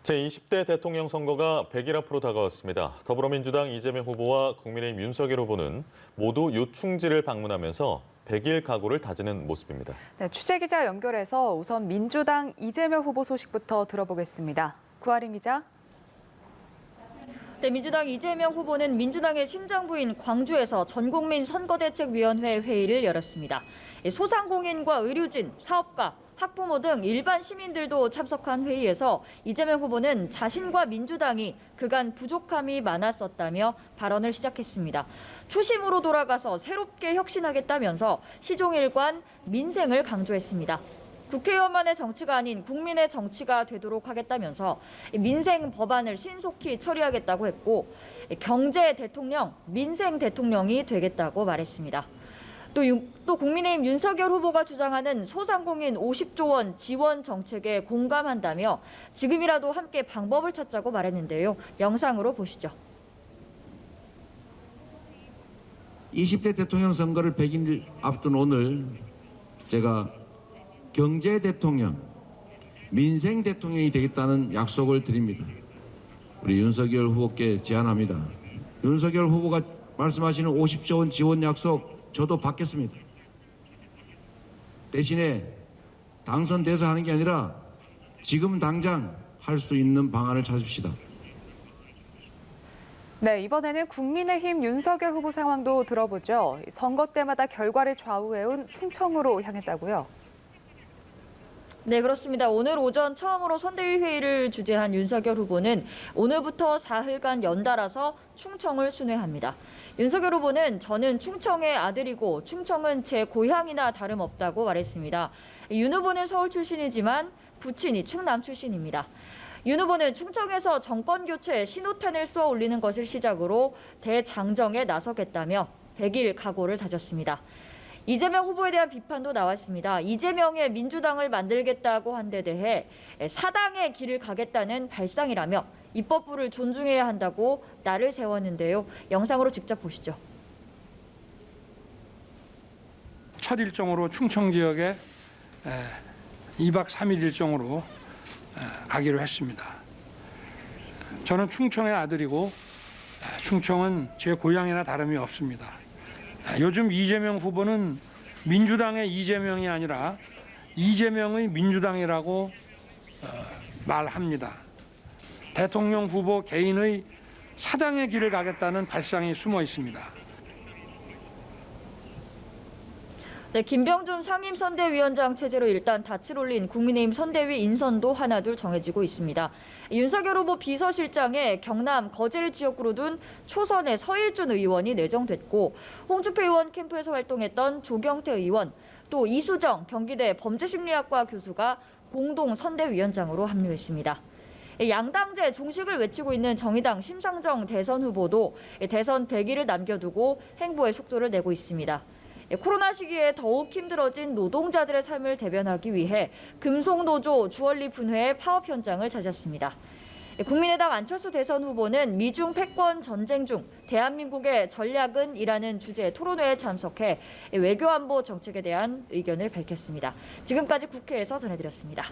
제20대 대통령 선거가 100일 앞으로 다가왔습니다. 더불어민주당 이재명 후보와 국민의힘 윤석열 후보는 모두 요충지를 방문하면서 100일 각오를 다지는 모습입니다. 네, 취재기자 연결해서 우선 민주당 이재명 후보 소식부터 들어보겠습니다. 구아림 기자. 네, 민주당 이재명 후보는 민주당의 심장부인 광주에서 전국민 선거대책위원회 회의를 열었습니다. 소상공인과 의료진, 사업가, 학부모 등 일반 시민들도 참석한 회의에서 이재명 후보는 자신과 민주당이 그간 부족함이 많았었다며 발언을 시작했습니다. 초심으로 돌아가서 새롭게 혁신하겠다면서 시종일관 민생을 강조했습니다. 국회의원만의 정치가 아닌 국민의 정치가 되도록 하겠다면서 민생 법안을 신속히 처리하겠다고 했고 경제 대통령, 민생 대통령이 되겠다고 말했습니다. 또 국민의힘 윤석열 후보가 주장하는 소상공인 50조 원 지원 정책에 공감한다며 지금이라도 함께 방법을 찾자고 말했는데요. 영상으로 보시죠. 20대 대통령 선거를 100일 앞둔 오늘 제가 경제 대통령, 민생 대통령이 되겠다는 약속을 드립니다. 우리 윤석열 후보께 제안합니다. 윤석열 후보가 말씀하시는 50조 원 지원 약속 저도 받겠습니다. 대신에 당선돼서 하는 게 아니라 지금 당장 할 수 있는 방안을 찾읍시다. 네, 이번에는 국민의힘 윤석열 후보 상황도 들어보죠. 선거 때마다 결과를 좌우해온 충청으로 향했다고요. 네, 그렇습니다. 오늘 오전 처음으로 선대위 회의를 주재한 윤석열 후보는 오늘부터 사흘간 연달아서 충청을 순회합니다. 윤석열 후보는 저는 충청의 아들이고 충청은 제 고향이나 다름없다고 말했습니다. 윤 후보는 서울 출신이지만 부친이 충남 출신입니다. 윤 후보는 충청에서 정권 교체에 신호탄을 쏘아 올리는 것을 시작으로 대장정에 나서겠다며 100일 각오를 다졌습니다. 이재명 후보에 대한 비판도 나왔습니다. 이재명의 민주당을 만들겠다고 한 데 대해 사당의 길을 가겠다는 발상이라며 입법부를 존중해야 한다고 날을 세웠는데요. 영상으로 직접 보시죠. 첫 일정으로 충청 지역에 2박 3일 일정으로 가기로 했습니다. 저는 충청의 아들이고 충청은 제 고향이나 다름이 없습니다. 요즘 이재명 후보는 민주당의 이재명이 아니라 이재명의 민주당이라고 말합니다. 대통령 후보 개인의 사당의 길을 가겠다는 발상이 숨어 있습니다. 네, 김병준 상임선대위원장 체제로 일단 닻을 올린 국민의힘 선대위 인선도 하나둘 정해지고 있습니다. 윤석열 후보 비서실장에 경남 거제를 지역구로 둔 초선의 서일준 의원이 내정됐고 홍준표 의원 캠프에서 활동했던 조경태 의원, 또 이수정 경기대 범죄심리학과 교수가 공동 선대위원장으로 합류했습니다. 양당제 종식을 외치고 있는 정의당 심상정 대선 후보도 대선 100일을 남겨두고 행보의 속도를 내고 있습니다. 코로나 시기에 더욱 힘들어진 노동자들의 삶을 대변하기 위해 금속노조 주얼리 분회의 파업 현장을 찾았습니다. 국민의당 안철수 대선 후보는 미중 패권 전쟁 중 대한민국의 전략은 이라는 주제의 토론회에 참석해 외교안보 정책에 대한 의견을 밝혔습니다. 지금까지 국회에서 전해드렸습니다.